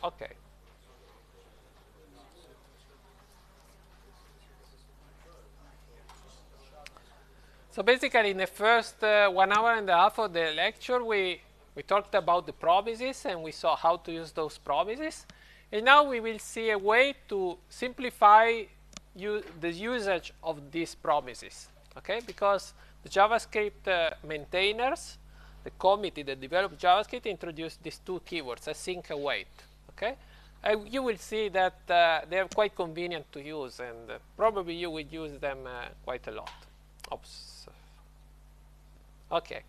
Okay. So basically, in the first 1 hour and a half of the lecture, we talked about the promises and we saw how to use those promises. And now we will see a way to simplify the usage of these promises. Okay, because the JavaScript maintainers, the committee that developed JavaScript, introduced these two keywords, async and await. Okay, you will see that they are quite convenient to use, and probably you will use them quite a lot. Oops. Okay.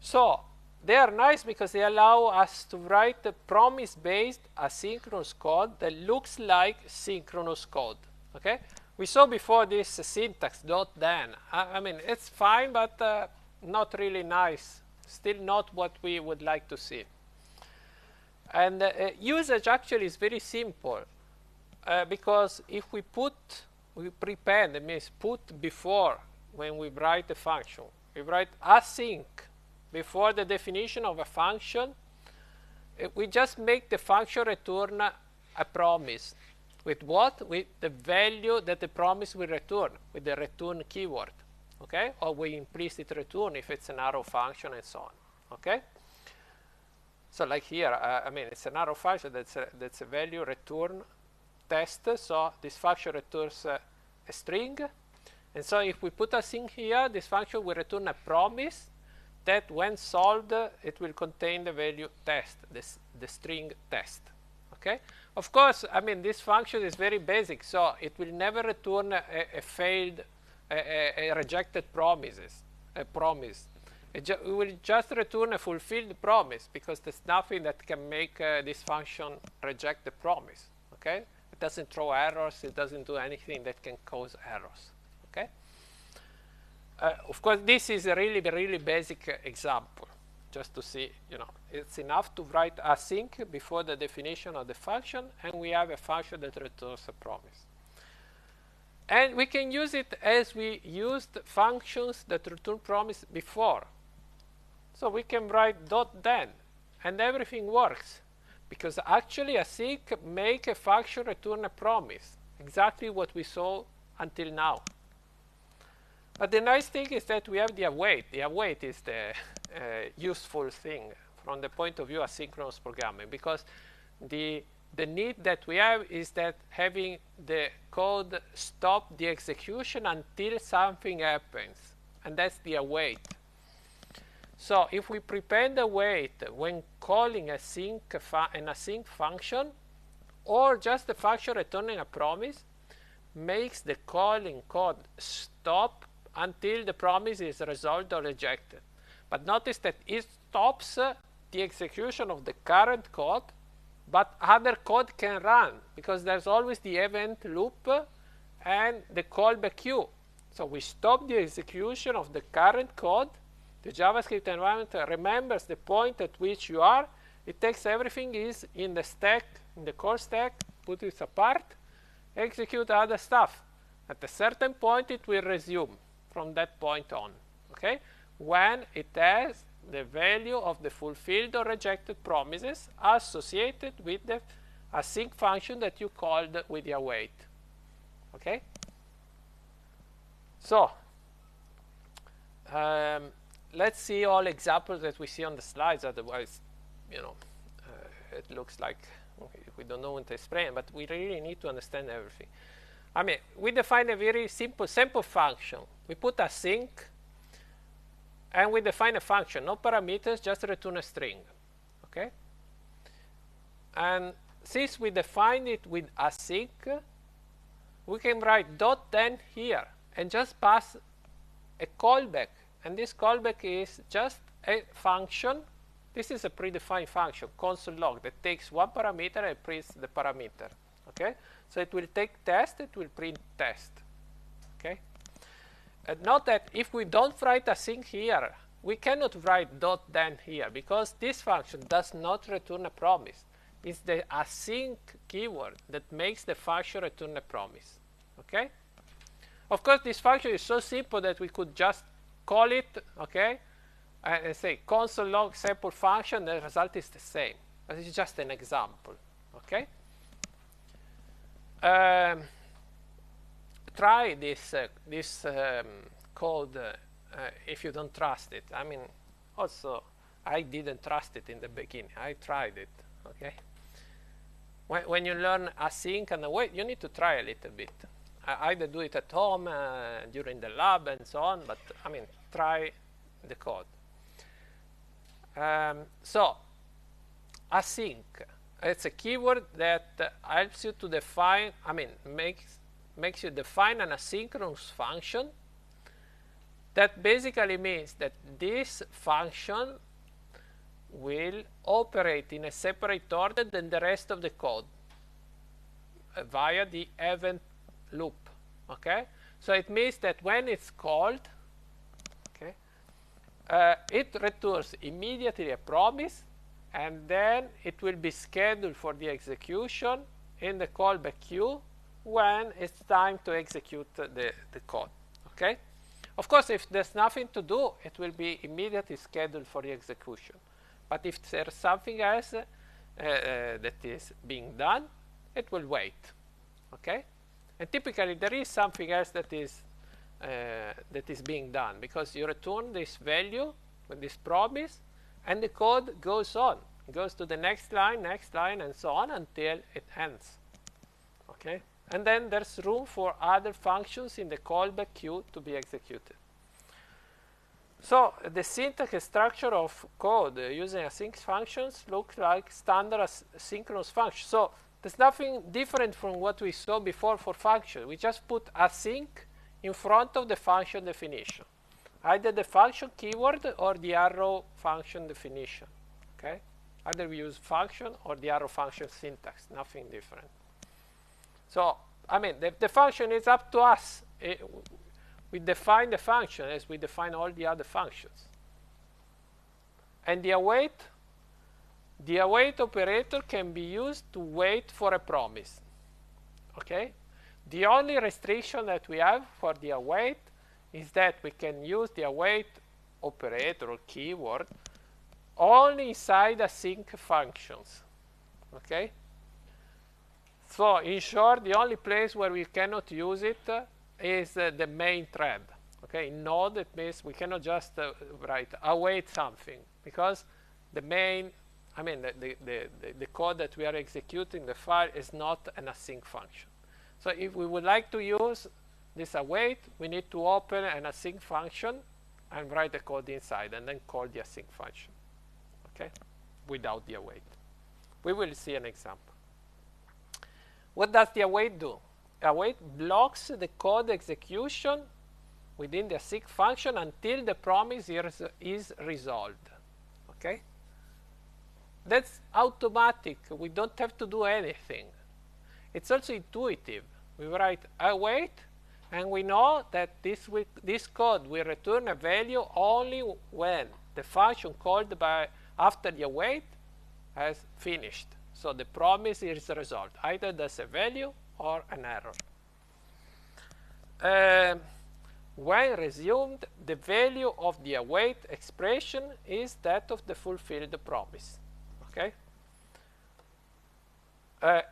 So they are nice because they allow us to write a promise-based asynchronous code that looks like synchronous code. Okay. We saw before this syntax .then. I mean, it's fine, but not really nice. Still not what we would like to see. And usage actually is very simple because if we prepend, that means put before when we write a function. We write async before the definition of a function. We just make the function return a promise. With what? With the value that the promise will return, with the return keyword. Okay? Or we implicit return if it's an arrow function and so on. Okay? So like here, I mean, it's an arrow function that's a value return test. So this function returns a string. And so if we put async here, this function will return a promise that when solved, it will contain the value test, the string test. Okay? Of course, I mean, this function is very basic, so it will never return a failed, a rejected promise. It will just return a fulfilled promise because there's nothing that can make this function reject the promise. Okay? It doesn't throw errors. It doesn't do anything that can cause errors. Okay? Of course, this is a really, really basic example, just to see, you know, it's enough to write async before the definition of the function, and we have a function that returns a promise. And we can use it as we used functions that return promise before. So we can write .then, and everything works, because actually async make a function return a promise, exactly what we saw until now. But the nice thing is that we have the await. The await is the useful thing from the point of view of asynchronous programming, because the need that we have is that having the code stop the execution until something happens, and that's the await. So if we prepend await when calling an async function, or just the function returning a promise, makes the calling code stop until the promise is resolved or rejected. But notice that it stops the execution of the current code, but other code can run because there's always the event loop and the callback queue. So we stop the execution of the current code. The JavaScript environment remembers the point at which you are. It takes everything is in the stack, in the core stack, put it apart, execute other stuff. At a certain point, it will resume from that point on, okay? When it has the value of the fulfilled or rejected promises associated with the async function that you called with the await, okay? So, let's see all examples that we see on the slides, otherwise, you know, it looks like we don't know what to explain, but we really need to understand everything. I mean, we define a very simple function. We put async, and we define a function, no parameters, just return a string, okay? And since we defined it with async, we can write .then here and just pass a callback. And this callback is just a function. This is a predefined function, console log, that takes one parameter and prints the parameter. Okay? So it will take test, it will print test. Okay? And note that if we don't write async here, we cannot write .then here because this function does not return a promise. It's the async keyword that makes the function return a promise. Okay? Of course, this function is so simple that we could just call it, okay, and say console log sample function, the result is the same. This is just an example, okay? Try this code if you don't trust it. I mean, also, I didn't trust it in the beginning. I tried it, okay? When you learn async and await, you need to try a little bit. Either do it at home during the lab and so on, but I mean, try the code. So, async, it's a keyword that helps you to define, I mean, makes you define an asynchronous function. That basically means that this function will operate in a separate order than the rest of the code via the event loop, okay? So it means that when it's called, okay, it returns immediately a promise, and then it will be scheduled for the execution in the callback queue when it's time to execute the code, okay? Of course, if there's nothing to do, it will be immediately scheduled for the execution. But if there's something else that is being done, it will wait, okay? And typically, there is something else that is being done, because you return this value with this promise, and the code goes on. It goes to the next line, and so on until it ends, okay? And then there's room for other functions in the callback queue to be executed. So the syntax and structure of code using async functions looks like standard asynchronous functions. So there's nothing different from what we saw before for function. We just put async in front of the function definition, either the function keyword or the arrow function definition, okay? Either we use function or the arrow function syntax, nothing different. So, I mean, the function is up to us. We define the function as we define all the other functions. And the await operator can be used to wait for a promise, okay? The only restriction that we have for the await is that we can use the await operator or keyword only inside async functions, okay? So, in short, the only place where we cannot use it is the main thread. Okay, in Node, it means we cannot just write await something, because the main, I mean, the code that we are executing, the file, is not an async function. So, if we would like to use this await, we need to open an async function and write the code inside, and then call the async function. Okay, without the await. We will see an example. What does the await do? Await blocks the code execution within the async function until the promise is resolved. Okay? That's automatic. We don't have to do anything. It's also intuitive. We write await, and we know that this code will return a value only when the function called after the await has finished. So the promise is resolved. Either there's a value or an error. When resumed, the value of the await expression is that of the fulfilled promise. Okay?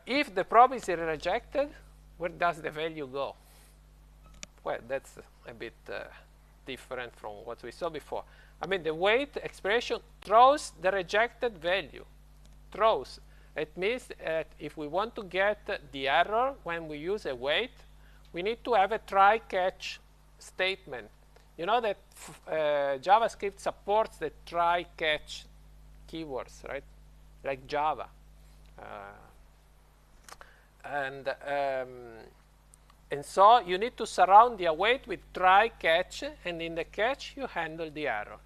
If the promise is rejected, where does the value go? Well, that's a bit different from what we saw before. I mean, the wait expression throws the rejected value. Throws. It means that if we want to get the error when we use a wait, we need to have a try-catch statement. You know that JavaScript supports the try-catch keywords, right? Like Java. And so you need to surround the await with try-catch, and in the catch you handle the error.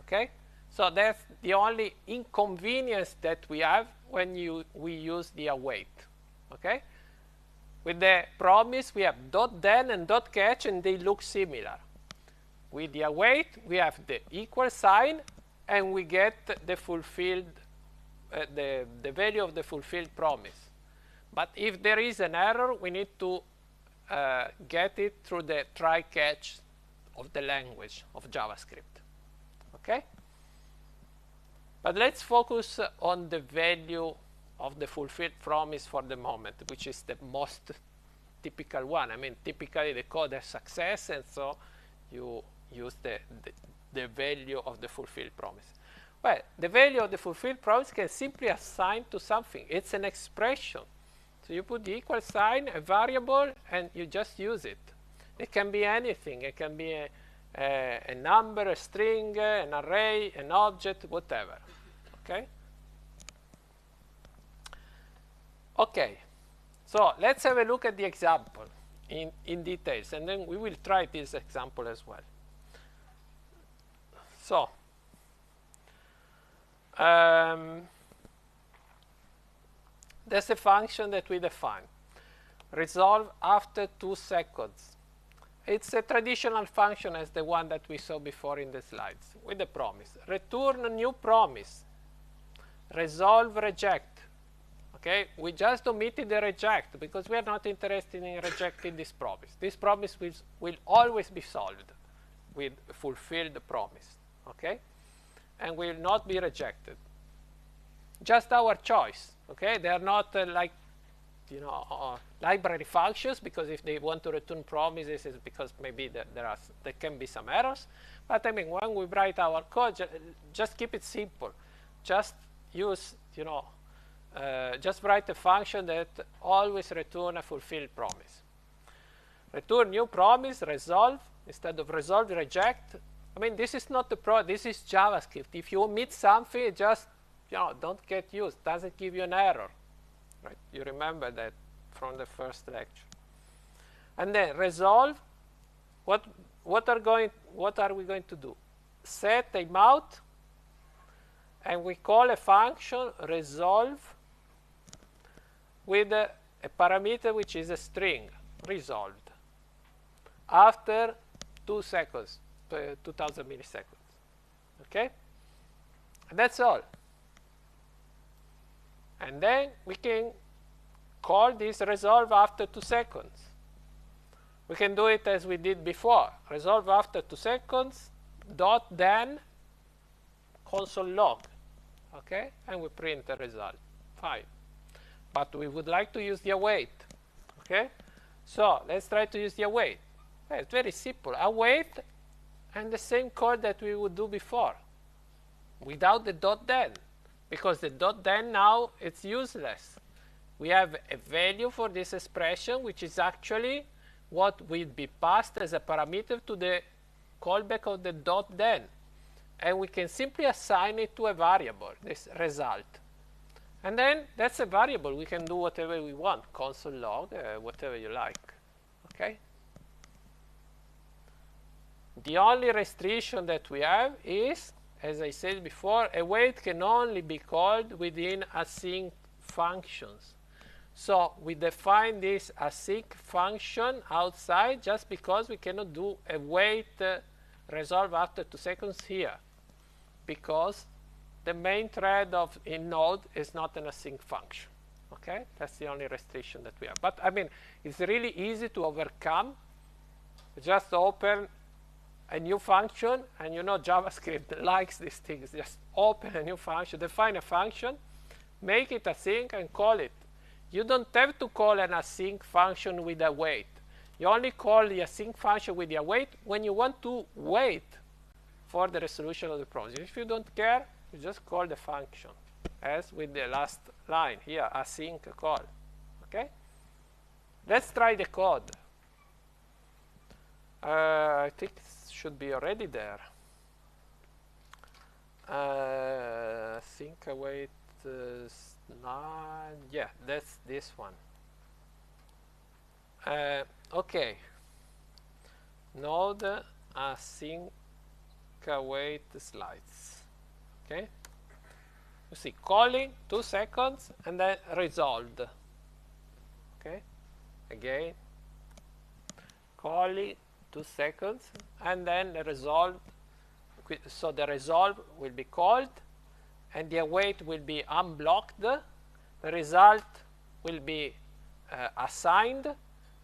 Okay? So that's the only inconvenience that we have when we use the await. Okay? With the promise, we have .then and .catch, and they look similar. With the await, we have the equal sign, and we get the fulfilled, the value of the fulfilled promise. But if there is an error, we need to get it through the try-catch of the language of JavaScript. Okay? But let's focus on the value of the fulfilled promise for the moment, which is the most typical one. I mean, typically the code has success, and so you use the value of the fulfilled promise. Well, the value of the fulfilled promise can simply assign to something. It's an expression. So you put the equal sign, a variable, and you just use it. It can be anything. It can be a number, a string, an array, an object, whatever. Okay? Okay. So let's have a look at the example in details, and then we will try this example as well. So, there's a function that we define. Resolve after 2 seconds. It's a traditional function as the one that we saw before in the slides, with a promise. Return a new promise. Resolve reject. Okay, we just omitted the reject because we are not interested in rejecting this promise. This promise will always be solved with fulfilled promise. Okay, and will not be rejected. Just our choice. Okay, they are not like, you know, library functions, because if they want to return promises, it's because maybe there can be some errors. But I mean, when we write our code, just keep it simple. Just use, you know, just write a function that always return a fulfilled promise. Return new promise, resolve, instead of resolve, reject. I mean, this is not the this is JavaScript. If you omit something, it just, you know, don't get used, doesn't give you an error. Right? You remember that from the first lecture. And then resolve, what are we going to do? Set timeout, and we call a function resolve with a parameter which is a string, resolved, after 2 seconds, 2000 milliseconds. Okay? And that's all. And then we can call this resolve after 2 seconds. We can do it as we did before. Resolve after 2 seconds, dot then console log. Okay? And we print the result. Fine. But we would like to use the await. Okay? So let's try to use the await. Well, it's very simple. Await and the same code that we would do before, without the dot then. Because the dot then now, it's useless. We have a value for this expression, which is actually what will be passed as a parameter to the callback of the dot then. And we can simply assign it to a variable, this result. And then that's a variable. We can do whatever we want, console log, whatever you like. Okay? The only restriction that we have is, as I said before, await can only be called within async functions. So we define this async function outside just because we cannot do await resolve after 2 seconds here, because the main thread in Node is not an async function. Okay, that's the only restriction that we have. But I mean, it's really easy to overcome. Just open a new function, and you know JavaScript likes these things. Just open a new function, define a function, make it async, and call it. You don't have to call an async function with await. You only call the async function with the await when you want to wait for the resolution of the problem. If you don't care, you just call the function, as with the last line here, async call. Okay? Let's try the code. I think it should be already there. Async await yeah, that's this one. Okay. Node async await slides. Okay. You see, calling 2 seconds and then resolved. Okay. Again, calling 2 seconds and then the resolved. So the resolve will be called, and the await will be unblocked. The result will be assigned,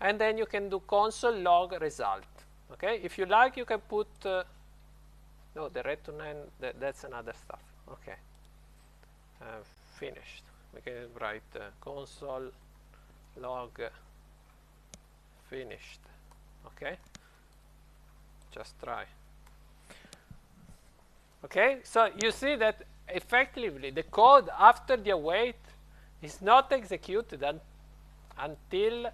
and then you can do console log result. Okay, if you like, you can put no, the return, that's another stuff. Okay, finished. We can write console log finished. Okay, just try. Okay, so you see that effectively the code after the await is not executed until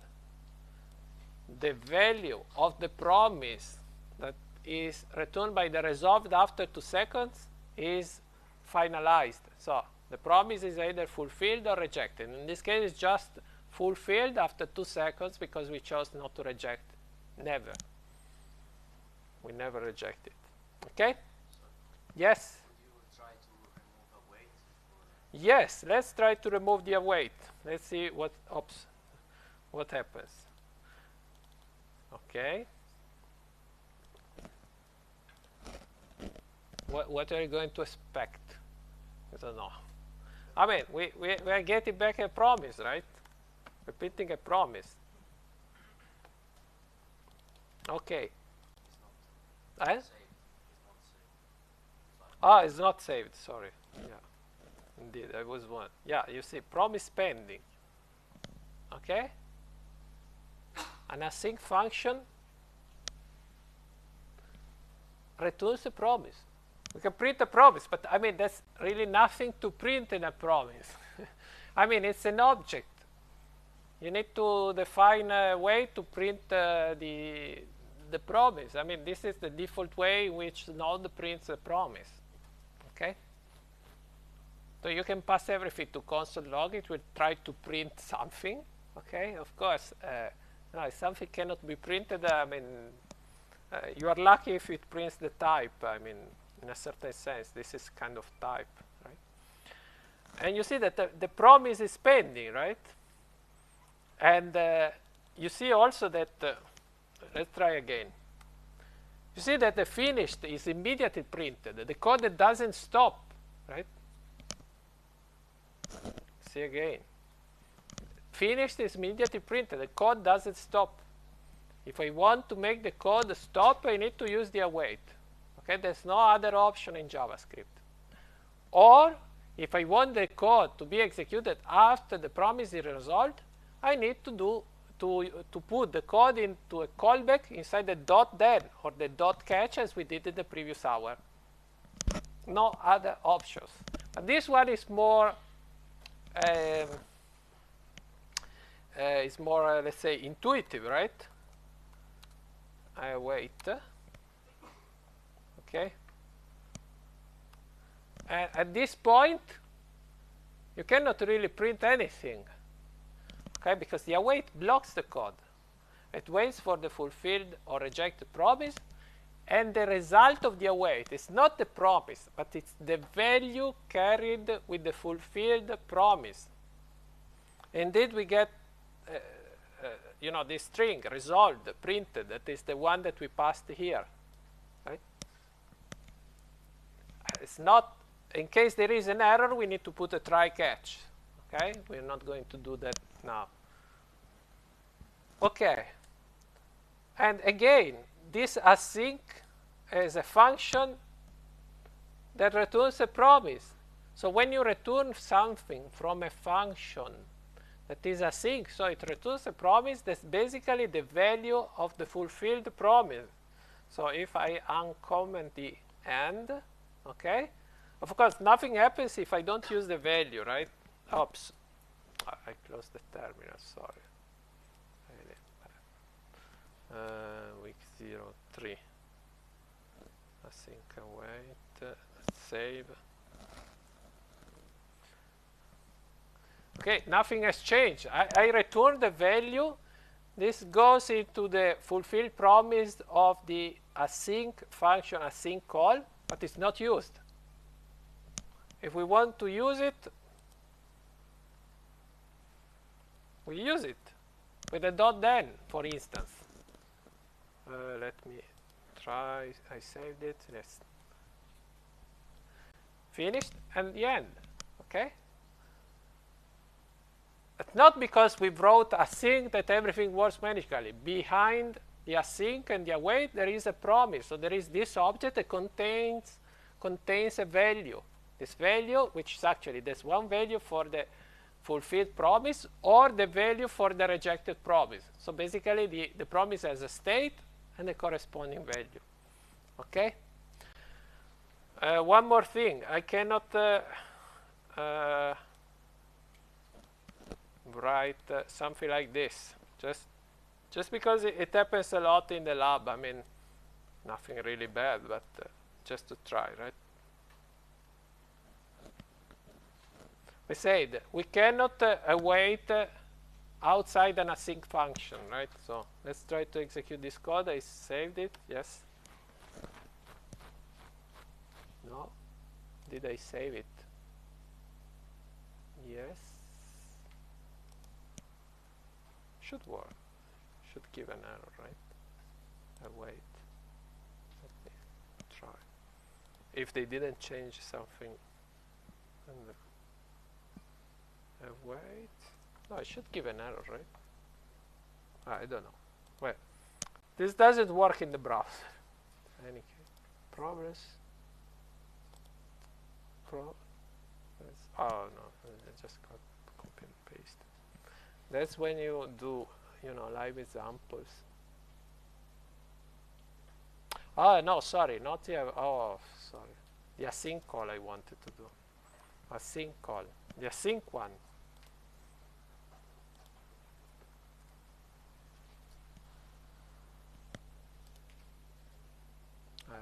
the value of the promise that is returned by the resolved after 2 seconds is finalized. So the promise is either fulfilled or rejected. In this case, it's just fulfilled after 2 seconds because we chose not to reject. Never. We never reject it. Okay? Yes? Would you try to remove await? Yes, let's try to remove the await. Let's see what happens. Okay. What are you going to expect? I don't know. I mean, we are getting back a promise, right? Repeating a promise. Okay. It's not saved. Ah, it's not saved, sorry. Yeah, indeed, there was one. Yeah, you see, promise pending. Okay? An async function returns a promise. We can print a promise, but I mean, there's really nothing to print in a promise. I mean, it's an object. You need to define a way to print the promise. I mean, this is the default way in which Node prints a promise. Okay? So you can pass everything to console log. It will try to print something. Okay? Of course, if something cannot be printed, I mean, you are lucky if it prints the type. I mean, in a certain sense, this is kind of type, right? And you see that the promise is pending, right? And you see also that, let's try again. You see that the finished is immediately printed. The code that doesn't stop, right? See again. Finished is immediately printed. The code doesn't stop. If I want to make the code stop, I need to use the await. Okay, there's no other option in JavaScript. Or, if I want the code to be executed after the promise is resolved, I need to put the code into a callback inside the .then or the .catch as we did in the previous hour. No other options. But this one is more, let's say, intuitive, right? I wait. Okay. And at this point, you cannot really print anything. Okay, because the await blocks the code. It waits for the fulfilled or rejected promise, and the result of the await is not the promise, but it's the value carried with the fulfilled promise. Indeed, we get this string resolved, printed. That is the one that we passed here. Right? It's not, in case there is an error, we need to put a try catch. Okay, we're not going to do that now. Okay, and again, this async is a function that returns a promise. So when you return something from a function that is async, so it returns a promise that's basically the value of the fulfilled promise. So if I uncomment the end, okay, of course, nothing happens if I don't use the value, right? Oops, I closed the terminal, sorry. Week 03. Async await, save. Okay, nothing has changed. I return the value. This goes into the fulfilled promise of the async function, async call, but it's not used. If we want to use it, we use it with a .then, for instance. Let me try. I saved it. Yes. Finished and the end. Okay. But not because we wrote async that everything works magically. Behind the async and the await, there is a promise. So there is this object that contains a value. this value, which is actually this one value for the fulfilled promise, or the value for the rejected promise. So basically, the promise has a state and the corresponding value. Okay? One more thing. I cannot write something like this. Just because it happens a lot in the lab. I mean, nothing really bad, but just to try, right? We said we cannot await outside an async function, right? So let's try to execute this code. I saved it. Yes. No. Did I save it? Yes. Should work. Should give an error, right? Await. Let me try. If they didn't change something. Await. No, it should give an error, right? I don't know. Well, this doesn't work in the browser. In any case, progress. Oh no, I just got copy and paste. That's when you do, live examples. Oh no, sorry, not the. Oh, sorry. The async call I wanted to do. Async call. The async one.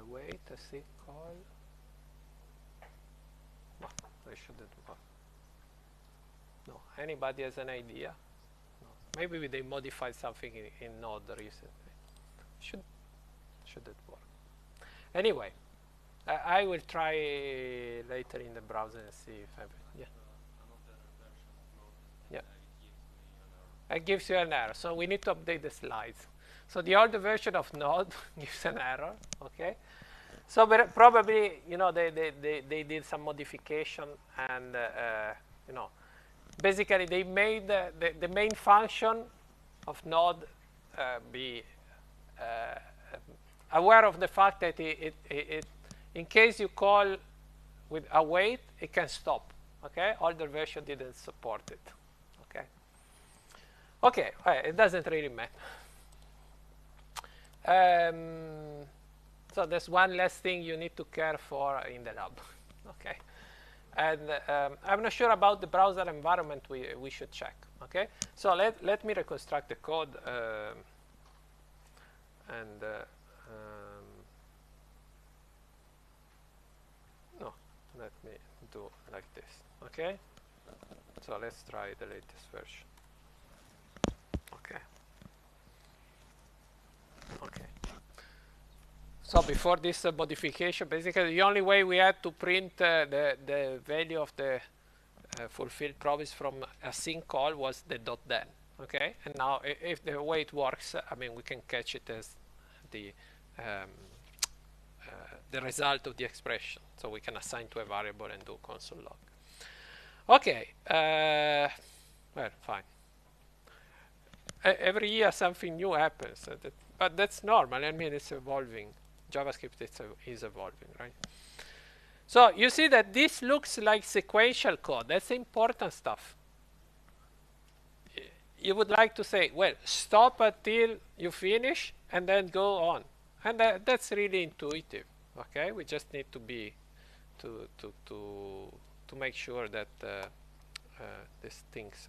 Wait, async call. No, I shouldn't work. No, anybody has an idea? No. Maybe they modified something in Node recently. Shouldn't work. Anyway, I will try later in the browser and see if I. Yeah. Yeah. It gives you an error. So we need to update the slides. So the older version of Node gives an error. Okay. So probably they did some modification and basically they made the main function of Node be aware of the fact that it in case you call with await, it can stop. Okay, older version didn't support it. Okay. Okay, it doesn't really matter. So there's one less thing you need to care for in the lab. Okay. And I'm not sure about the browser environment we should check. Okay. So let me reconstruct the code no, let me do like this. Okay. So let's try the latest version. Okay. Okay. So before this modification, basically the only way we had to print the value of the fulfilled promise from async call was the .then. Okay, and now if the way it works, I mean, we can catch it as the result of the expression. So we can assign to a variable and do console log. Okay, well, fine. Every year something new happens, but that's normal. I mean, it's evolving. JavaScript is evolving, right? So you see that this looks like sequential code. That's important stuff. You would like to say, well, stop until you finish and then go on, and that's really intuitive. Okay, we just need to be to make sure that these things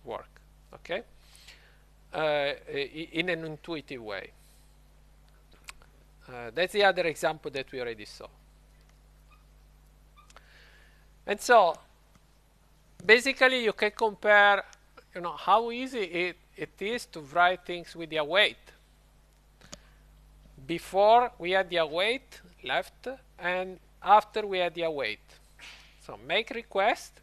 work. Okay, in an intuitive way. That's the other example that we already saw. And so, basically, you can compare, how easy it is to write things with the await. Before we had the await left, and after we had the await. So make request.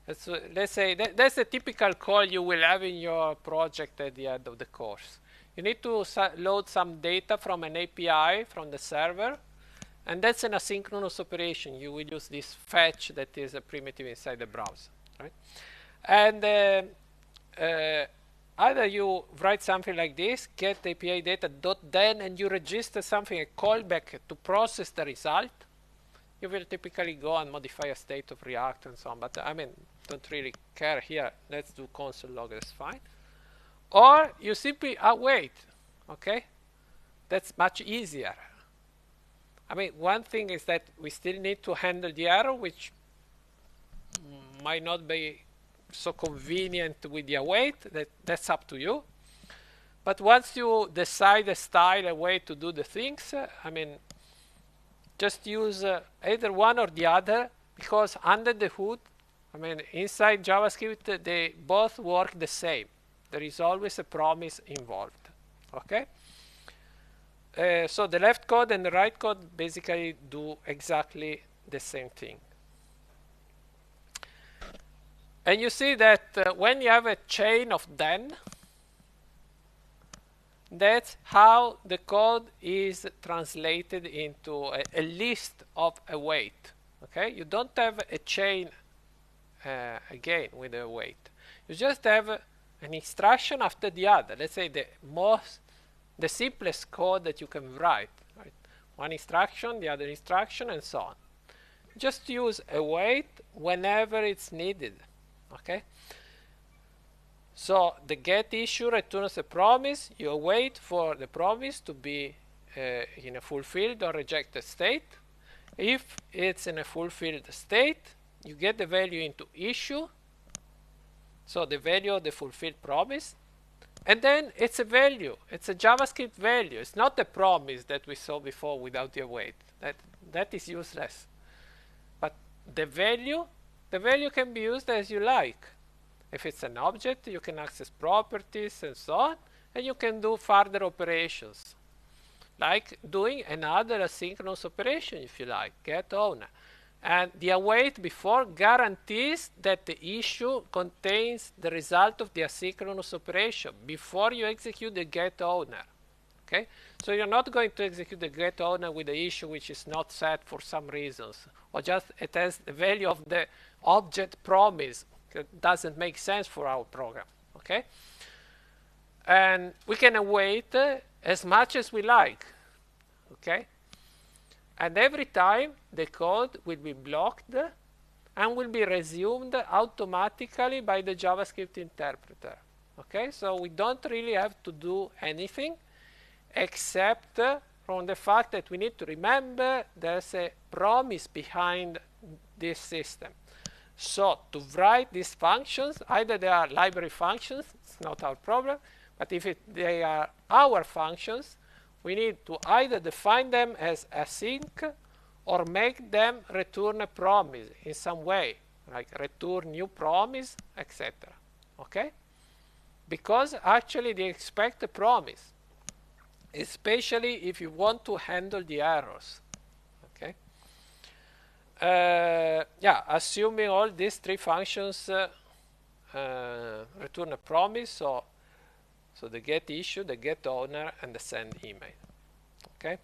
Let's say that's the typical call you will have in your project at the end of the course. You need to load some data from an API from the server, and that's an asynchronous operation. You will use this fetch that is a primitive inside the browser, right? And either you write something like this, get API data .then, and you register something, a callback to process the result. you will typically go and modify a state of React and so on. But I mean, don't really care here. Let's do console log, that's fine. Or you simply await, okay? That's much easier. I mean, one thing is that we still need to handle the error, which might not be so convenient with the await. That's up to you. But once you decide a style, a way to do the things, I mean, just use either one or the other, because under the hood, I mean, inside JavaScript, they both work the same. There is always a promise involved, okay? So the left code and the right code basically do exactly the same thing. And you see that when you have a chain of then, that's how the code is translated into a list of await. Okay, you don't have a chain again with a await. You just have an instruction after the other. Let's say the simplest code that you can write. Right? One instruction, the other instruction, and so on. Just use await whenever it's needed. Okay. So the get issue returns a promise. You await for the promise to be in a fulfilled or rejected state. If it's in a fulfilled state, you get the value into issue. So the value of the fulfilled promise. And then it's a value. It's a JavaScript value. It's not the promise that we saw before without the await. That is useless. But the value can be used as you like. If it's an object, you can access properties and so on, and you can do further operations, like doing another asynchronous operation if you like, get owner. And the await before guarantees that the issue contains the result of the asynchronous operation before you execute the get owner. Okay? So you're not going to execute the get owner with the issue which is not set for some reasons, or just it has the value of the object promise. It doesn't make sense for our program. Okay? And we can await as much as we like. Okay? And every time the code will be blocked and will be resumed automatically by the JavaScript interpreter. Okay? So we don't really have to do anything except from the fact that we need to remember there's a promise behind this system. So to write these functions, either they are library functions, it's not our problem, but if they are our functions, we need to either define them as async or make them return a promise in some way, like return new promise, etc. Okay? Because actually they expect a promise, especially if you want to handle the errors. Okay? Yeah, assuming all these three functions return a promise, so the get issue, the get owner, and the send email. Okay.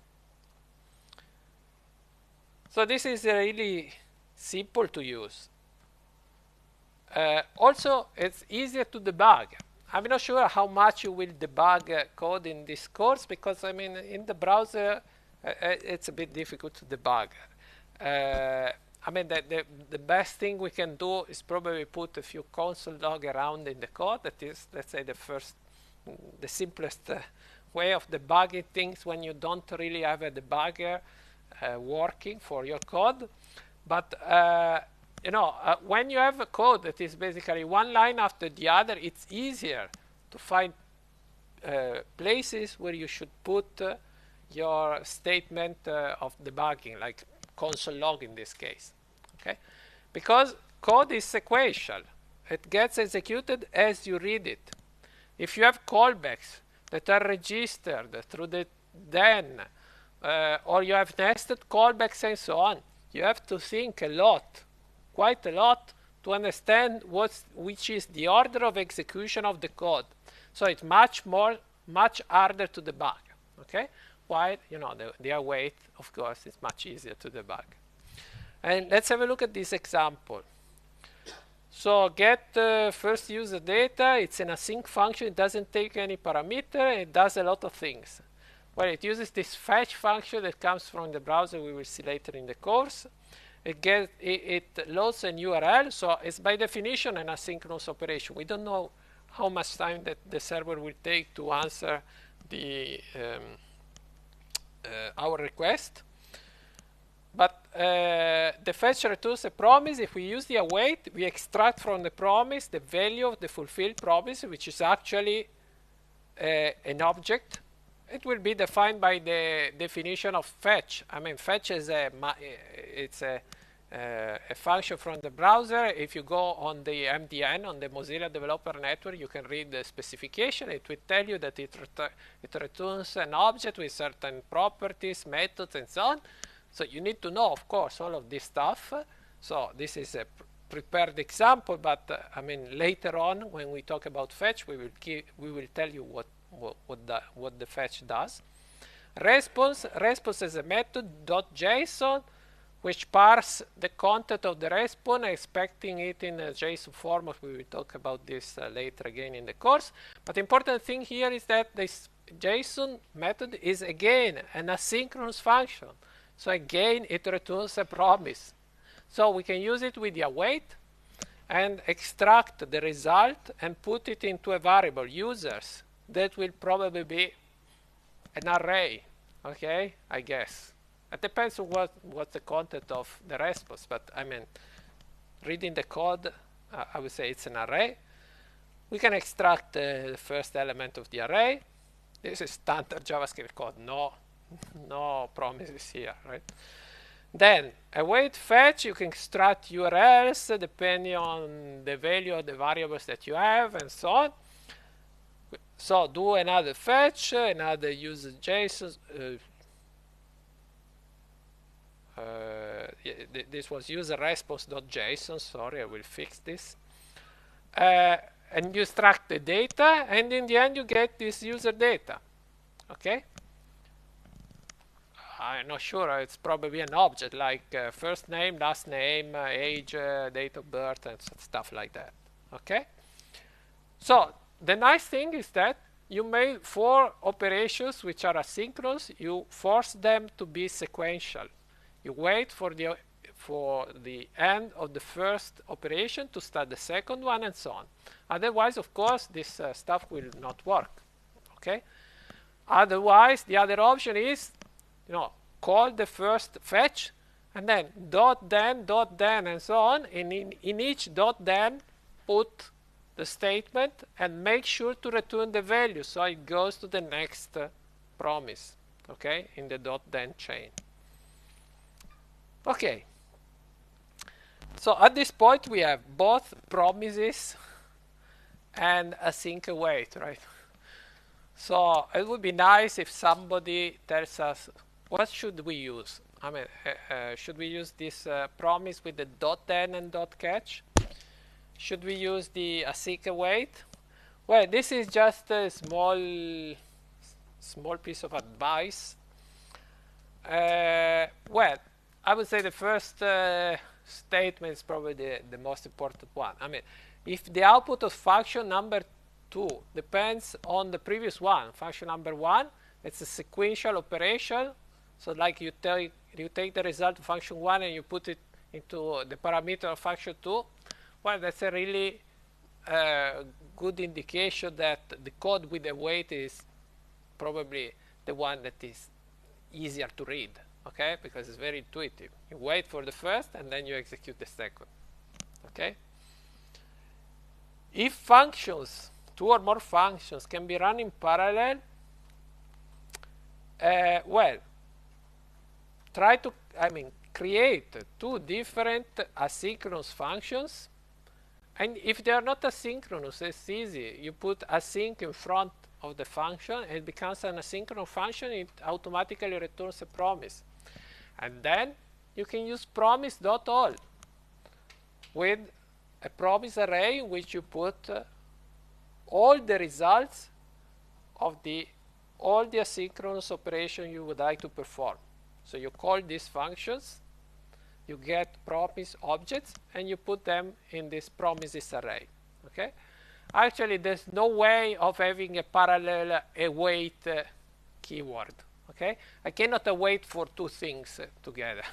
So this is really simple to use. Also, it's easier to debug. I'm not sure how much you will debug code in this course, because I mean in the browser it's a bit difficult to debug. I mean, the best thing we can do is probably put a few console log around in the code. That is, let's say, the simplest way of debugging things when you don't really have a debugger working for your code. But you know, when you have a code that is basically one line after the other, it's easier to find places where you should put your statement of debugging, like console log in this case. Okay, because code is sequential. It gets executed as you read it. If you have callbacks that are registered through the then, or you have nested callbacks and so on, you have to think a lot, quite a lot, to understand which is the order of execution of the code. So it's much harder to debug. Okay, while you know the await, of course, is much easier to debug. And let's have a look at this example. So get first user data. It's an async function. It doesn't take any parameter. It does a lot of things. Well, it uses this fetch function that comes from the browser we will see later in the course. It loads an URL, so it's by definition an asynchronous operation. We don't know how much time that the server will take to answer our request. But the fetch returns a promise. If we use the await, we extract from the promise the value of the fulfilled promise, which is actually an object. It will be defined by the definition of fetch. I mean, fetch is a function from the browser. If you go on the MDN, on the Mozilla Developer Network, you can read the specification. It will tell you that it returns an object with certain properties, methods, and so on. So you need to know, of course, all of this stuff. So this is a prepared example, but I mean, later on, when we talk about fetch, we will tell you what the fetch does. Response is a method .json which parse the content of the response, expecting it in a JSON format. We will talk about this later again in the course. But the important thing here is that this JSON method is again an asynchronous function. So again, it returns a promise. So we can use it with the await and extract the result and put it into a variable, users. That will probably be an array, okay, I guess. It depends on what's the content of the response, but I mean, reading the code, I would say it's an array. We can extract the first element of the array. This is standard JavaScript code, no promises here, right? Then, await fetch, you can extract URLs depending on the value of the variables that you have, and so on. So do another fetch, another user JSON. This was user response.json. Sorry, I will fix this. And you extract the data, and in the end you get this user data. Okay. I'm not sure. It's probably an object like first name, last name, age, date of birth, and stuff like that. Okay. So the nice thing is that you made 4 operations which are asynchronous. You force them to be sequential. You wait for the end of the first operation to start the second one, and so on. Otherwise, of course, this stuff will not work. Okay. Otherwise, the other option is, call the first fetch, and then .then, and so on. And in each .then, put the statement and make sure to return the value, so it goes to the next promise, okay, in the .then chain. Okay. So at this point, we have both promises and async await, right? So it would be nice if somebody tells us, what should we use? I mean, should we use this promise with the .then and .catch? Should we use the async await? Well, this is just a small piece of advice. Well, I would say the first statement is probably the most important one. I mean, if the output of function number 2 depends on the previous one, function number 1, it's a sequential operation. So like you take the result of function 1 and you put it into the parameter of function 2, well, that's a really good indication that the code with the await is probably the one that is easier to read, okay? Because it's very intuitive. You wait for the first and then you execute the second, okay? If functions, 2 or more functions, can be run in parallel, well, try to, create 2 different asynchronous functions. And if they are not asynchronous, it's easy. You put async in front of the function, and it becomes an asynchronous function. It automatically returns a promise. And then you can use promise.all with a promise array in which you put all the results of all the asynchronous operation you would like to perform. So you call these functions, you get promise objects, and you put them in this promises array. Okay. Actually, there's no way of having a parallel await keyword. Okay, I cannot await for two things together,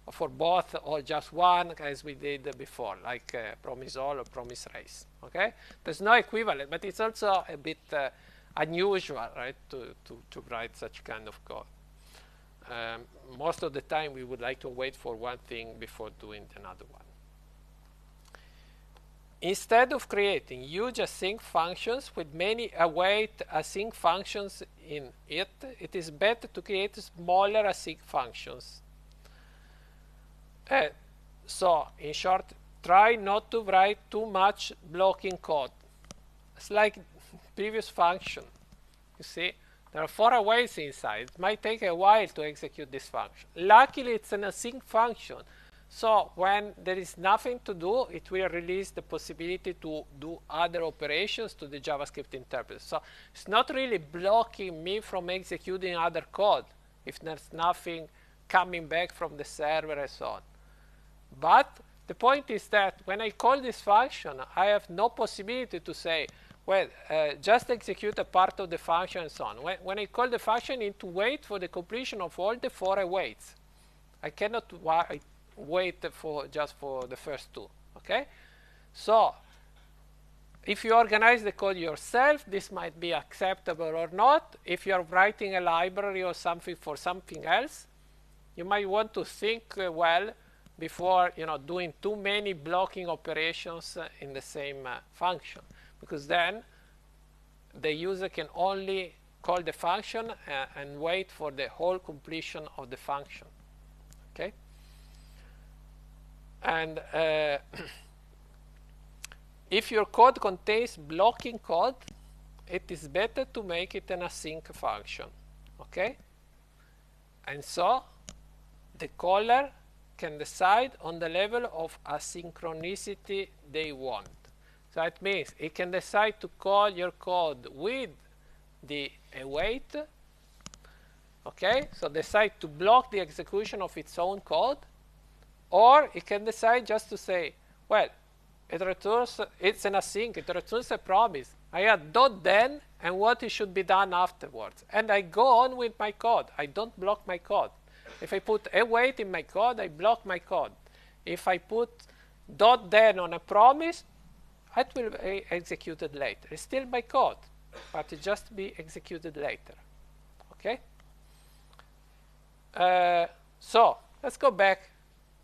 or for both or just one, as we did before, like promise all or promise race. Okay, there's no equivalent, but it's also a bit unusual, right, to write such kind of code. Most of the time, we would like to wait for one thing before doing another one. Instead of creating huge async functions with many await async functions in it, it is better to create smaller async functions. So, in short, try not to write too much blocking code. It's like previous function. You see, there are 4 awaits inside. It might take a while to execute this function. Luckily, it's an async function. So when there is nothing to do, it will release the possibility to do other operations to the JavaScript interpreter. So it's not really blocking me from executing other code if there's nothing coming back from the server and so on. But the point is that when I call this function, I have no possibility to say, well, just execute a part of the function and so on. When I call the function, I need to wait for the completion of all the 4 awaits. I cannot wait just for the first 2. Okay, so if you organize the code yourself, this might be acceptable or not. If you are writing a library or something for something else, you might want to think well before doing too many blocking operations in the same function, because then the user can only call the function and wait for the whole completion of the function. Okay. And if your code contains blocking code, it is better to make it an async function. Okay? And so the caller can decide on the level of asynchronicity they want. So it means it can decide to call your code with the await. Okay? So decide to block the execution of its own code. Or it can decide just to say, well, it returns, it's an async, it returns a promise. I add .then and what it should be done afterwards. And I go on with my code. I don't block my code. If I put await in my code, I block my code. If I put .then on a promise, it will be executed later. It's still my code, but it just be executed later. Okay? So let's go back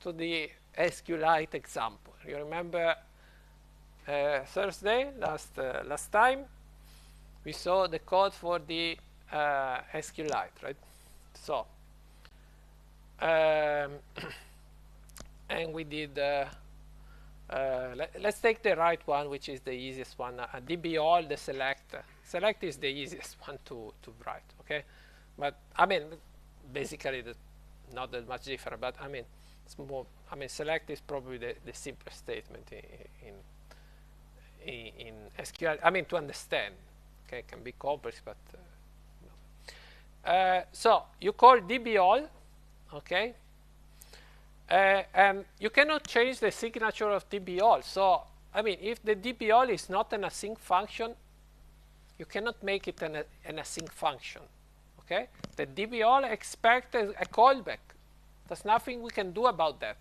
to the SQLite example. You remember Thursday, last time, we saw the code for the SQLite, right? So, and we did, let's take the right one, which is the easiest one, dball, the select. Select is the easiest one to write, okay? But, I mean, basically, not that much different, but, I mean, it's more, I mean, select is probably the simplest statement in SQL. I mean, to understand. Okay, it can be complex, but no. So you call dball, okay, and you cannot change the signature of dball. So I mean, if the dball is not an async function, you cannot make it an async function. Okay, the dball expects a callback. There's nothing we can do about that.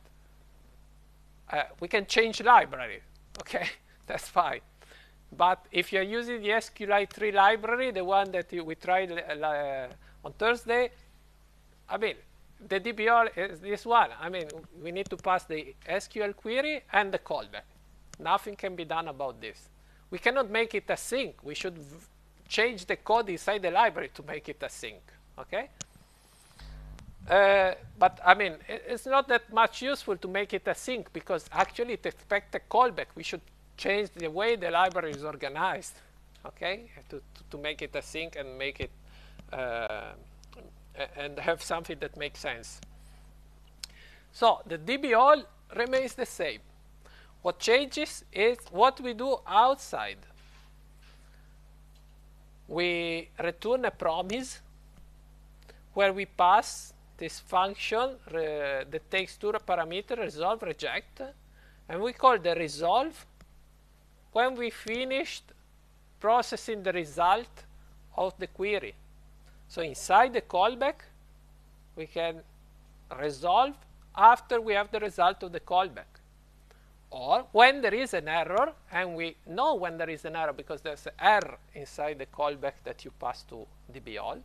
We can change library, okay? That's fine. But if you're using the SQLite 3 library, the one that we tried on Thursday, I mean, the dball is this one. I mean, we need to pass the SQL query and the callback. Nothing can be done about this. We cannot make it async. We should change the code inside the library to make it async, okay? But I mean, it's not that much useful to make it async because actually it expects a callback. We should change the way the library is organized, okay, to make it async and make it and have something that makes sense. So the dball remains the same. What changes is what we do outside. We return a promise where we pass this function that takes 2 parameters, resolve, reject, and we call the resolve when we finished processing the result of the query. So inside the callback, we can resolve after we have the result of the callback. Or when there is an error, and we know when there is an error because there's an error inside the callback that you pass to dball.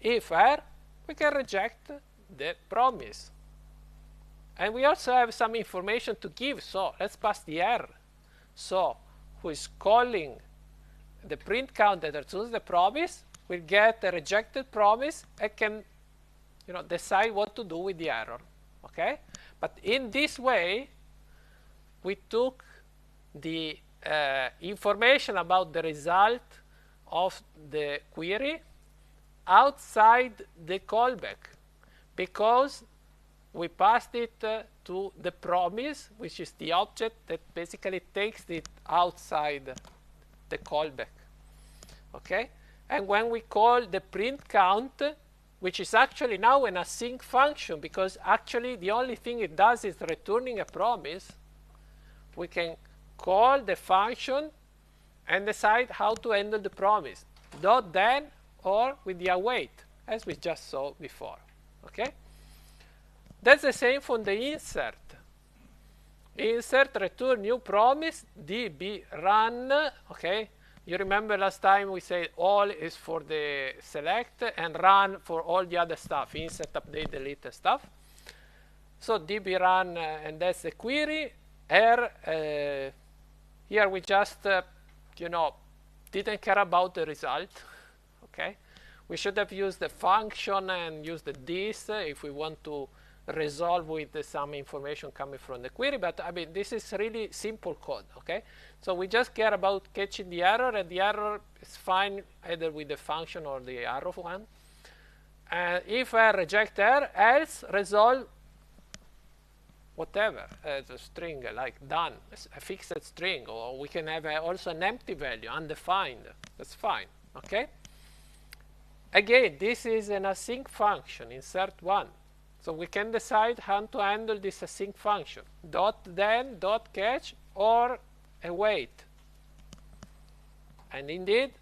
If error, we can reject the promise. And we also have some information to give, so let's pass the error. So who is calling the print count that returns the promise will get a rejected promise and can decide what to do with the error. Okay? But in this way, we took the information about the result of the query outside the callback because we passed it to the promise, which is the object that basically takes it outside the callback. Okay? And when we call the print count, which is actually now an async function because actually the only thing it does is returning a promise, we can call the function and decide how to handle the promise. .then or with the await, as we just saw before. Okay? That's the same for the insert. Insert return new promise, db run. Okay? You remember last time we said all is for the select and run for all the other stuff, insert, update, delete stuff. So db run, and that's the query. Here we just, didn't care about the result. Okay, we should have used the function and used this if we want to resolve with some information coming from the query. But I mean, this is really simple code. Okay, so we just care about catching the error, and the error is fine either with the function or the arrow one. And if I reject error, else resolve whatever, as a string like done, a fixed string, or we can have also an empty value, undefined. That's fine. Okay. Again, this is an async function, insert one. So we can decide how to handle this async function, .then, .catch, or await. And indeed,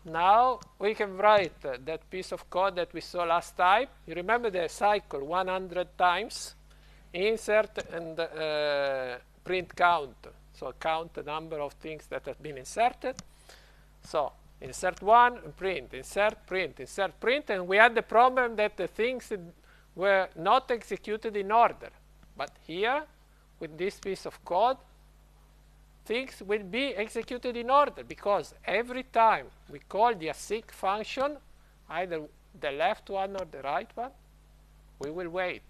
now we can write that piece of code that we saw last time. You remember the cycle 100 times? Insert and print count. So count the number of things that have been inserted. So insert one, print, insert, print, insert, print. And we had the problem that the things were not executed in order. But here, with this piece of code, things will be executed in order because every time we call the async function, either the left one or the right one, we will wait.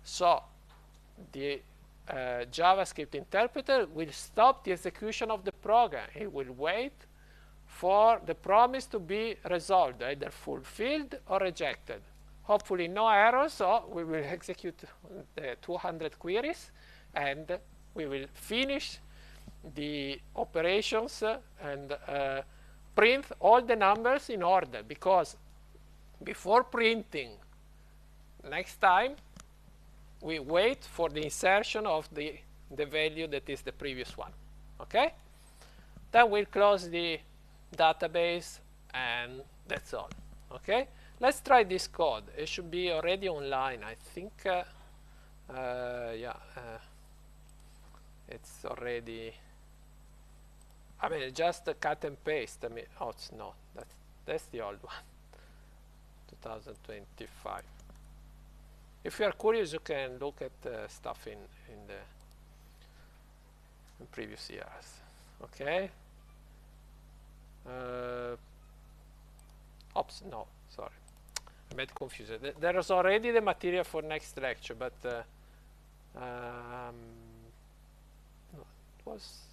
So the JavaScript interpreter will stop the execution of the program. It will wait for the promise to be resolved, either fulfilled or rejected. Hopefully no errors, so we will execute the 200 queries and we will finish the operations and print all the numbers in order, because before printing next time we wait for the insertion of the value that is the previous one. Okay? Then we'll close the database and that's all. Okay? Let's try this code. It should be already online. I think it's already, I mean, just cut and paste. I mean, oh, it's not. That's the old one. 2025. If you are curious, you can look at stuff in previous years. Okay. Oops, no, sorry. I made confusion. There is already the material for next lecture, but no, it was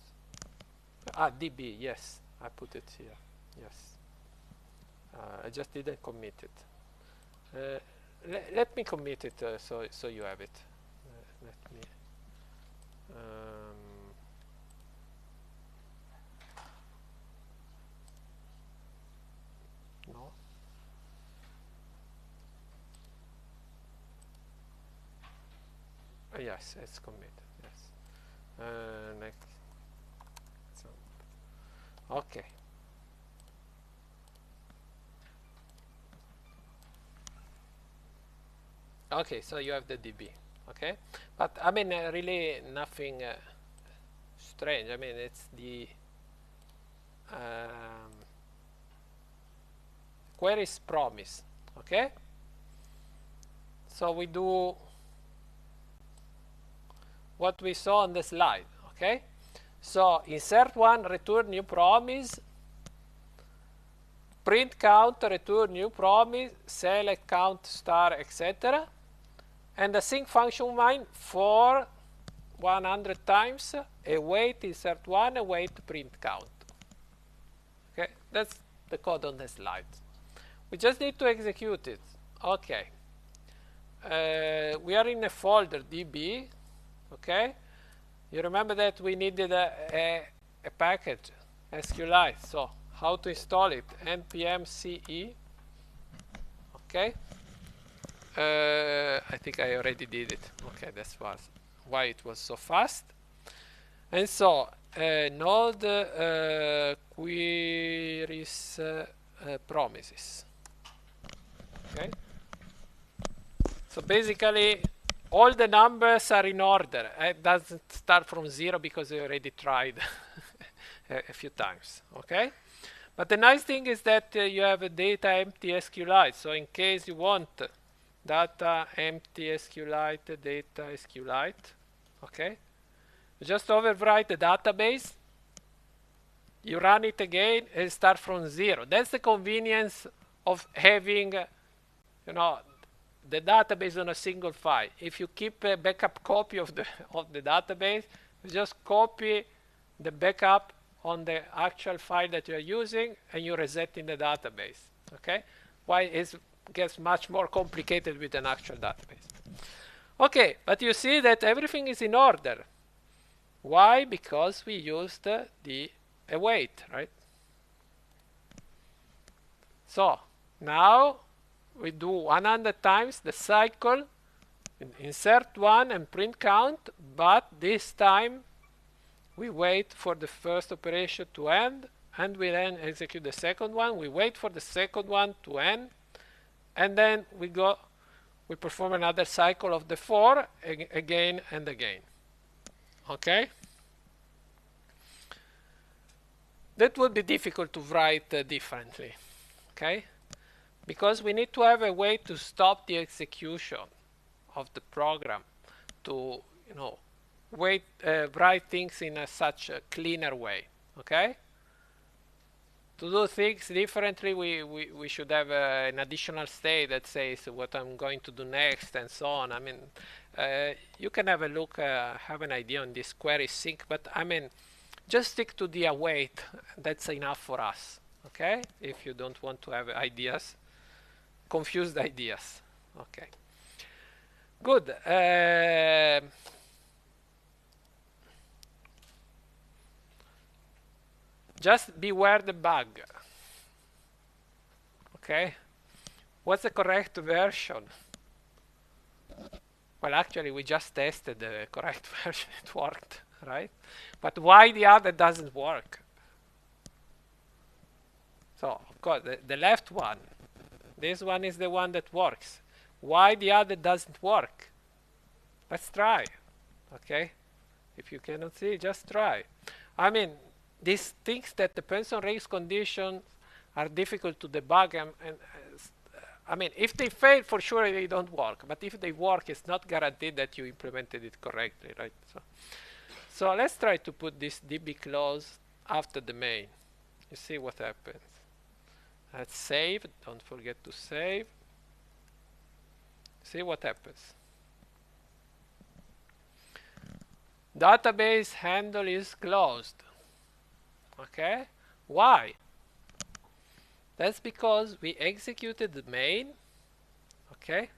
DB. Yes, I put it here. Yes, I just didn't commit it. Let me commit it so you have it. Let me. No. Yes, it's committed. Yes. Next. So, okay. Okay, so you have the DB. Okay, but I mean, really nothing strange. I mean, it's the queries promise. Okay, so we do what we saw on the slide. Okay, so insert one, return new promise, print count, return new promise, select count star, etc. And the async function mine for 100 times await insert one, await print count. Okay, that's the code on the slide. We just need to execute it. Okay. We are in a folder db. Okay. You remember that we needed a package SQLite. So how to install it? npm ce. Okay. I think I already did it. Okay, that's why it was so fast. And so node queries promises. Okay. So basically, all the numbers are in order. It doesn't start from 0 because I already tried a few times. Okay. But the nice thing is that you have a data empty SQLite. So in case you want data empty SQLite, data SQLite, okay, you just overwrite the database, you run it again, and start from 0. That's the convenience of having, you know, the database on a single file. If you keep a backup copy of the database, you just copy the backup on the actual file that you are using, and you reset in the database. Okay, why it gets much more complicated with an actual database. Okay, but you see that everything is in order. Why? Because we used the await, right? So now we do 100 times the cycle, insert one and print count, but this time we wait for the first operation to end, and we then execute the second one. We wait for the second one to end, and then we perform another cycle of the 4 again and again. Okay? That would be difficult to write differently. Okay? Because we need to have a way to stop the execution of the program, to, you know, write things in such a cleaner way. Okay? To do things differently, we should have an additional state that says what I'm going to do next and so on. I mean, you can have a look, have an idea on this query sync, but I mean, just stick to the await. That's enough for us. Okay? If you don't want to have ideas, confused ideas. Okay. Good. Just beware the bug. Okay? What's the correct version? Well, actually, we just tested the correct version. It worked, right? But why the other doesn't work? So, of course, the left one, this one is the one that works. Why the other doesn't work? Let's try. Okay? If you cannot see, just try. I mean, these things that depends on race conditions are difficult to debug, and I mean, if they fail, for sure they don't work. But if they work, it's not guaranteed that you implemented it correctly, right? So let's try to put this db clause after the main. You see what happens. Let's save. Don't forget to save. See what happens. Database handle is closed. Okay? Why? That's because we executed the main. Okay?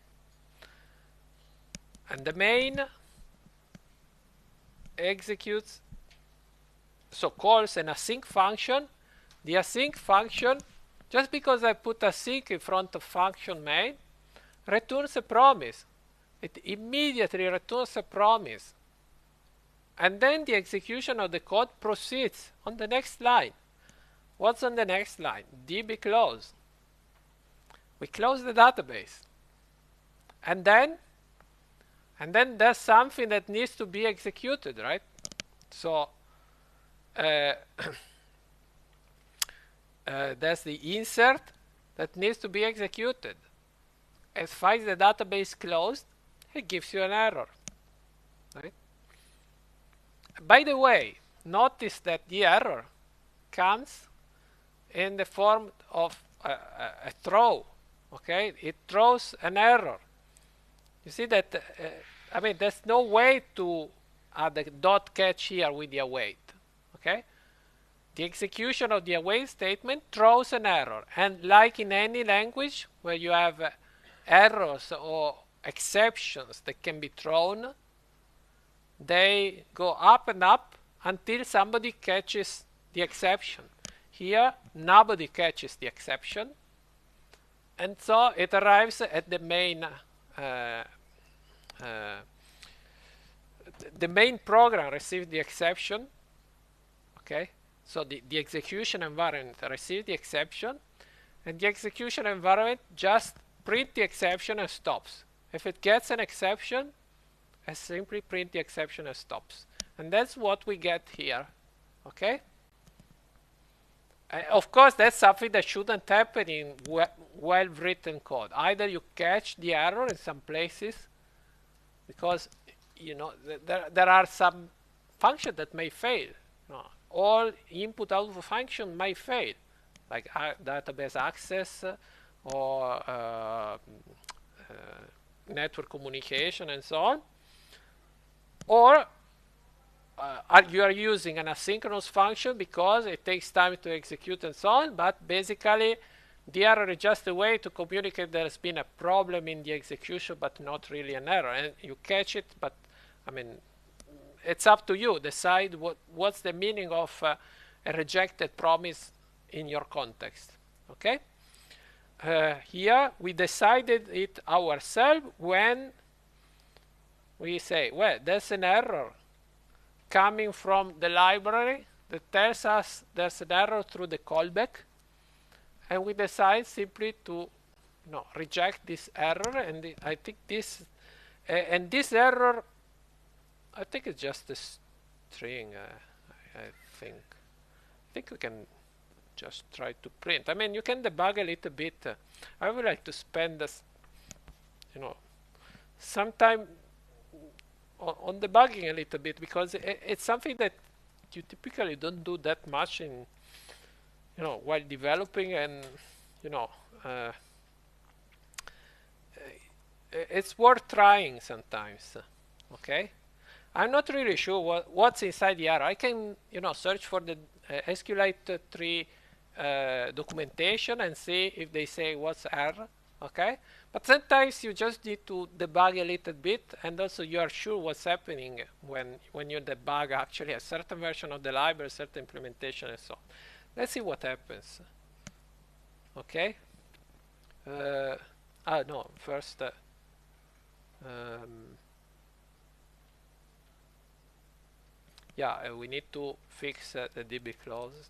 And the main executes, so calls an async function. The async function, just because I put async in front of function main, returns a promise. It immediately returns a promise. And then the execution of the code proceeds on the next line. What's on the next line? db close. We close the database. and then there's something that needs to be executed, right? So there's the insert that needs to be executed. As far as the database closed, it gives you an error, right? By the way, notice that the error comes in the form of a throw, okay? It throws an error. You see that, I mean, there's no way to add a dot catch here with the await, okay? The execution of the await statement throws an error, and like in any language where you have errors or exceptions that can be thrown, they go up and up until somebody catches the exception. Here, nobody catches the exception, and so it arrives at the main program received the exception, okay? So the execution environment receives the exception, and the execution environment just print the exception and stops. If it gets an exception, it simply print the exception and stops. And that's what we get here, okay? Of course, that's something that shouldn't happen in well-written code. Either you catch the error in some places, because you know there are some functions that may fail. You know, all input-output function may fail, like database access or network communication and so on. Or you are using an asynchronous function because it takes time to execute and so on, but basically the error is just a way to communicate there's been a problem in the execution, but not really an error. And you catch it, but I mean, it's up to you. Decide what's the meaning of a rejected promise in your context, okay? Here we decided it ourselves when we say, well, there's an error coming from the library that tells us there's an error through the callback, and we decide simply to reject this error. And I think this and this error, I think it's just a string. I think we can just try to print. I mean, you can debug a little bit. I would like to spend this, some time on debugging a little bit, because it's something that you typically don't do that much in, while developing, and it's worth trying sometimes. Okay, I'm not really sure what's inside the error. I can search for the SQLite 3 documentation and see if they say what's error. Okay, but sometimes you just need to debug a little bit, and also you are sure what's happening when you debug actually a certain version of the library, a certain implementation, and so on. Let's see what happens. Okay. No, first. Yeah, we need to fix the DB closed.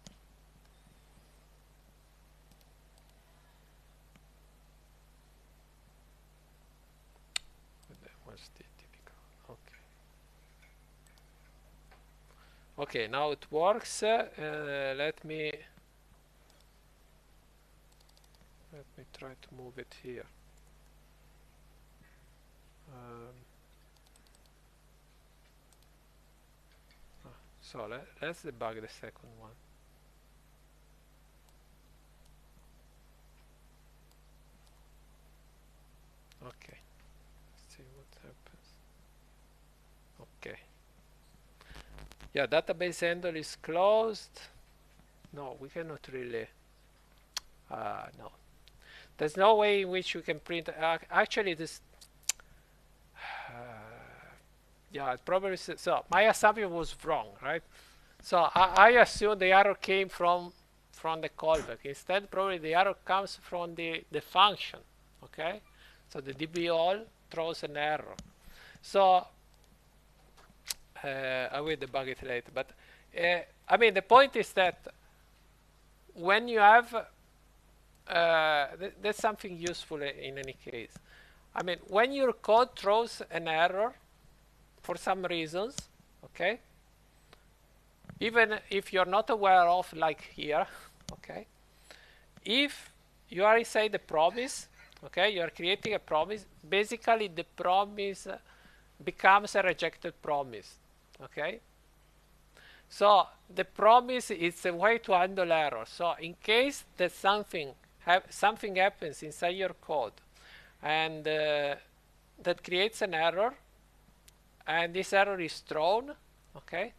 Okay, now it works. Let me try to move it here. So let's debug the second one. Okay, let's see what happens. Okay. Yeah, database handle is closed. No, we cannot really. No, there's no way in which you can print. Actually, this. Yeah, it probably. So my assumption was wrong, right? So I assumed the error came from the callback. Instead, probably the error comes from the function. Okay, so the dball throws an error. So I will debug it later. But I mean, the point is that when you have there's something useful in any case. I mean, when your code throws an error for some reasons, okay, even if you're not aware of, like here, okay, if you are inside the promise, okay, you are creating a promise, basically the promise becomes a rejected promise, okay? So the promise is a way to handle error. So in case that something happens inside your code and that creates an error, and this error is thrown, okay,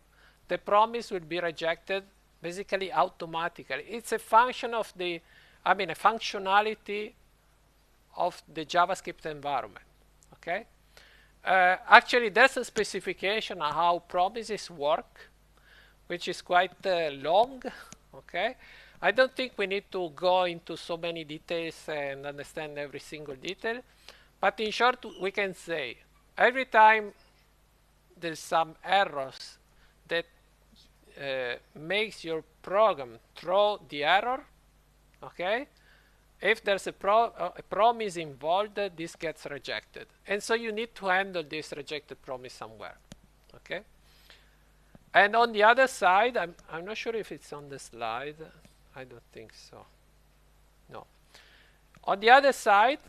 the promise will be rejected basically automatically. It's a function of the, I mean, a functionality of the JavaScript environment, okay? Actually, there's a specification on how promises work, which is quite long, okay? I don't think we need to go into so many details and understand every single detail, but in short, we can say every time there's some errors that makes your program throw the error, okay? If there's a promise involved, this gets rejected. And so you need to handle this rejected promise somewhere, okay? And on the other side, I'm not sure if it's on the slide. I don't think so. No. On the other side,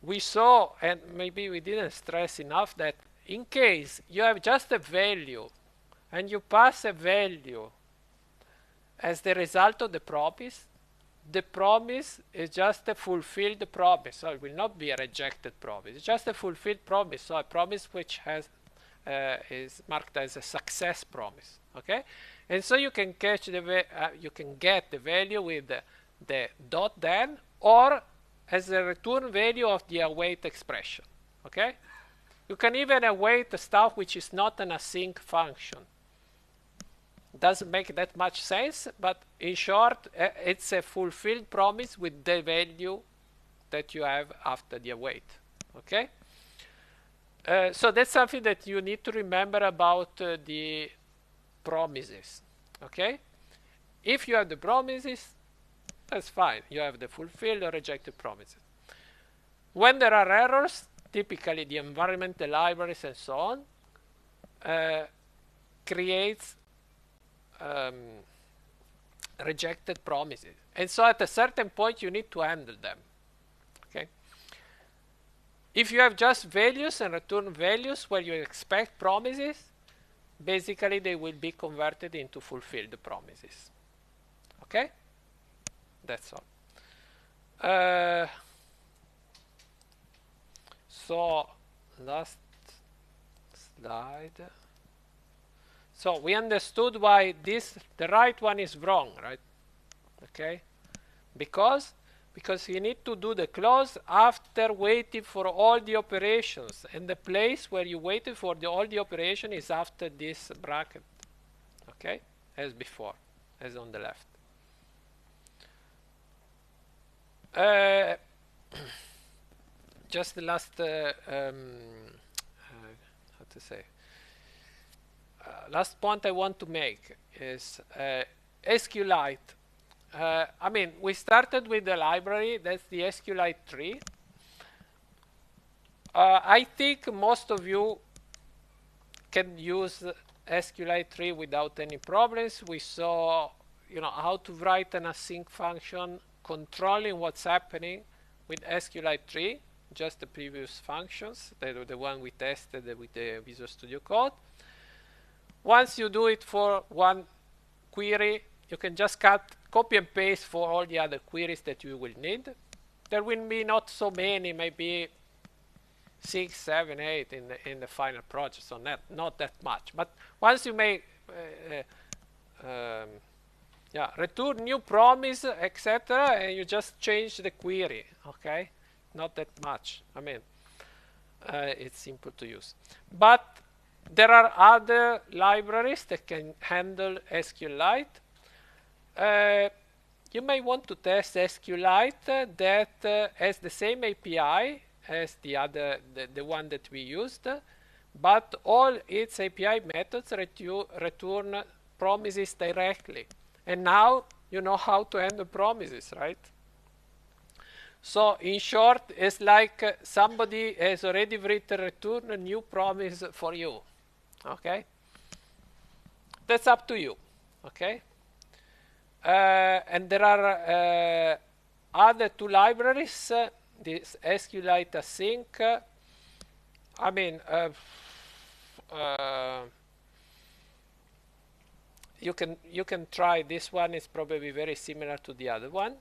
we saw, and maybe we didn't stress enough, that in case you have just a value and you pass a value as the result of the promise is just a fulfilled promise. So it will not be a rejected promise. It's just a fulfilled promise. So a promise which has is marked as a success promise. Okay, and so you can catch you can get the value with the dot then or as a return value of the await expression. Okay, you can even await stuff which is not an async function. Doesn't make that much sense, but in short, it's a fulfilled promise with the value that you have after the await. Okay, so that's something that you need to remember about the promises. Okay, if you have the promises, that's fine. You have the fulfilled or rejected promises. When there are errors, typically the environment, the libraries, and so on, creates rejected promises. And so at a certain point, you need to handle them. Okay. If you have just values and return values where you expect promises, basically they will be converted into fulfilled promises. Okay? That's all. So, last slide. So we understood why the right one is wrong, right? Okay? Because you need to do the clause after waiting for all the operations, and the place where you waited for all the operation is after this bracket. Okay? As before, as on the left. Just the last, how to say? Last point I want to make is SQLite. I mean, we started with the library, that's the SQLite tree. I think most of you can use SQLite tree without any problems. We saw, how to write an async function controlling what's happening with SQLite tree, just the previous functions, the one we tested with the Visual Studio Code. Once you do it for one query, you can just copy and paste for all the other queries that you will need. There will be not so many, maybe 6, 7, 8 in the final project, so not that much. But once you make return new promise, etc., and you just change the query. Okay, not that much. I mean, it's simple to use. But there are other libraries that can handle SQLite. You may want to test SQLite that has the same API as the one that we used, but all its API methods return promises directly. And now you know how to handle promises, right? So in short, it's like somebody has already written return a new promise for you. Okay? That's up to you. Okay? And there are other two libraries, this SQLite async. I mean, you can try this one. It's probably very similar to the other one.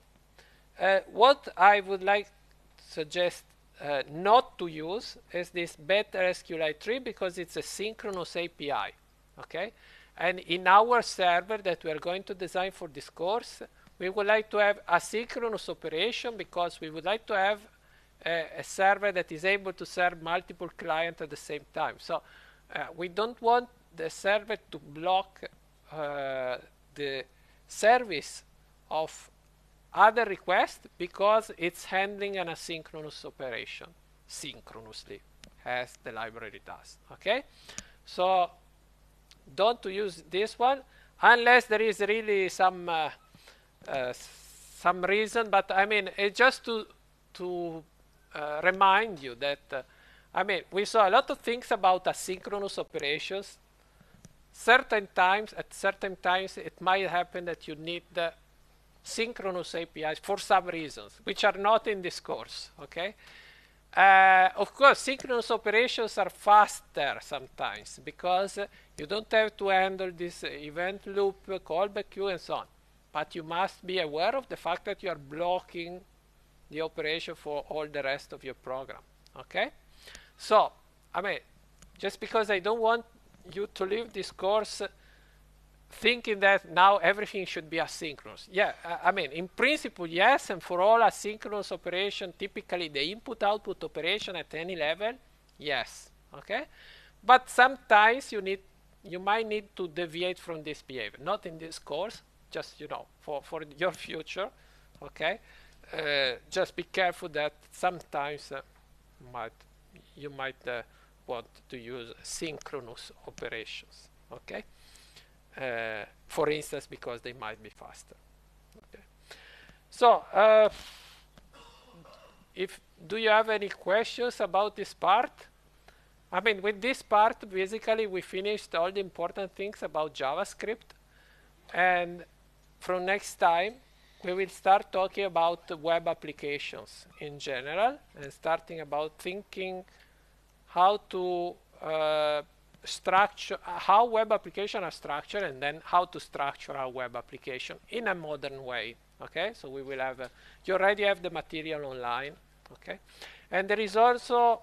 What I would like to suggest not to use is this better SQLite tree because it's a synchronous API. Okay, and in our server that we are going to design for this course, we would like to have asynchronous operation because we would like to have a server that is able to serve multiple clients at the same time. So we don't want the server to block the service of other requests because it's handling an asynchronous operation synchronously as the library does. Okay, so don't use this one unless there is really some reason. But I mean, it's just to remind you that I mean, we saw a lot of things about asynchronous operations. At certain times, it might happen that you need the synchronous APIs for some reasons, which are not in this course. Okay. Of course, synchronous operations are faster sometimes because you don't have to handle this event loop, callback queue, and so on. But you must be aware of the fact that you are blocking the operation for all the rest of your program. Okay? So, I mean, just because I don't want you to leave this course thinking that now everything should be asynchronous. Yeah, I mean, in principle, yes, and for all asynchronous operation, typically the input-output operation at any level, yes, okay? But sometimes you might need to deviate from this behavior. Not in this course, just, you know, for your future, okay? Just be careful that sometimes you might want to use synchronous operations, okay? For instance, because they might be faster. Okay. So, do you have any questions about this part? I mean, with this part, basically, we finished all the important things about JavaScript. And from next time, we will start talking about web applications in general and starting about thinking how to structure, how web applications are structured, and then how to structure our web application in a modern way. Okay, so we will have, you already have the material online. Okay, and there is also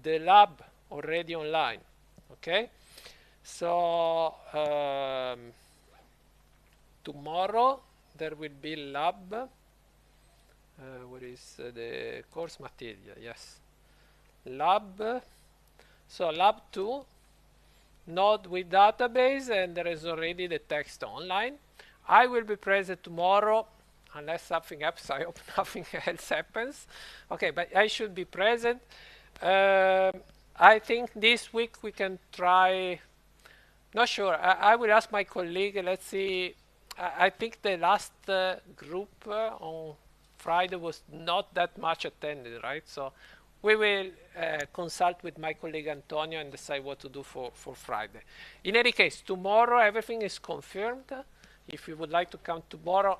the lab already online. Okay, so tomorrow there will be lab. What is the course material? Yes, lab. So lab 2, node with database, and there is already the text online. I will be present tomorrow, unless something happens. I hope nothing else happens. Okay, but I should be present. I think this week we can try, not sure, I will ask my colleague, let's see. I think the last group on Friday was not that much attended, right? So we will consult with my colleague Antonio and decide what to do for Friday. In any case, tomorrow everything is confirmed. If you would like to come tomorrow,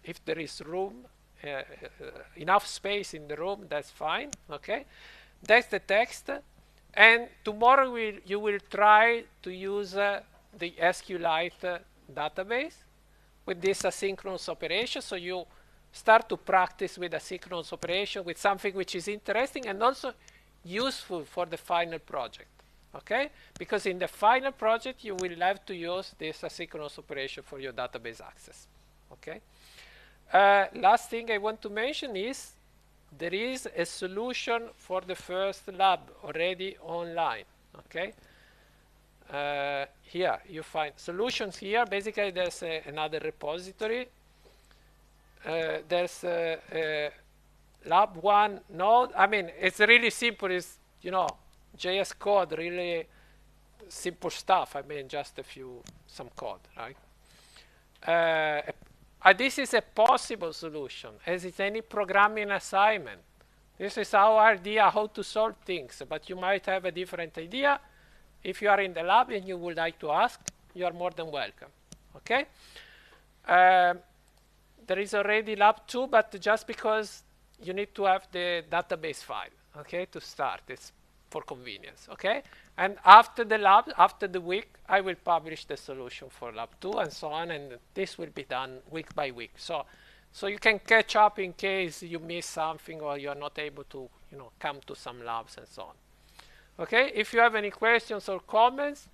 if there is room, enough space in the room, that's fine. Okay, that's the text. And tomorrow you will try to use the SQLite database with this asynchronous operation. So you start to practice with asynchronous operation with something which is interesting and also useful for the final project. Okay? Because in the final project, you will have to use this asynchronous operation for your database access. Okay? Last thing I want to mention is there is a solution for the first lab already online. Okay? Here you find solutions here. Basically, there's another repository. There's lab 1 node. I mean, it's really simple. It's, you know, JS code, really simple stuff. I mean, just some code, right? This is a possible solution, as is any programming assignment. This is our idea how to solve things, but you might have a different idea. If you are in the lab and you would like to ask, you are more than welcome. Okay? There is already lab 2, but just because you need to have the database file, okay, to start. It's for convenience, okay? And after the lab, after the week, I will publish the solution for lab 2 and so on, and this will be done week by week. So you can catch up in case you miss something or you're not able to, come to some labs and so on. Okay, if you have any questions or comments,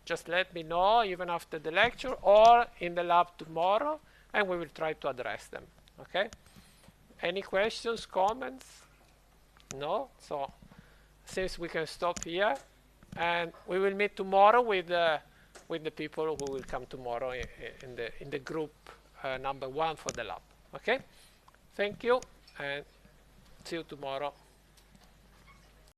just let me know even after the lecture or in the lab tomorrow, and we will try to address them. Okay? Any questions, comments? No? So since we can stop here, and we will meet tomorrow with the people who will come tomorrow in the group number 1 for the lab. Okay? Thank you, and see you tomorrow.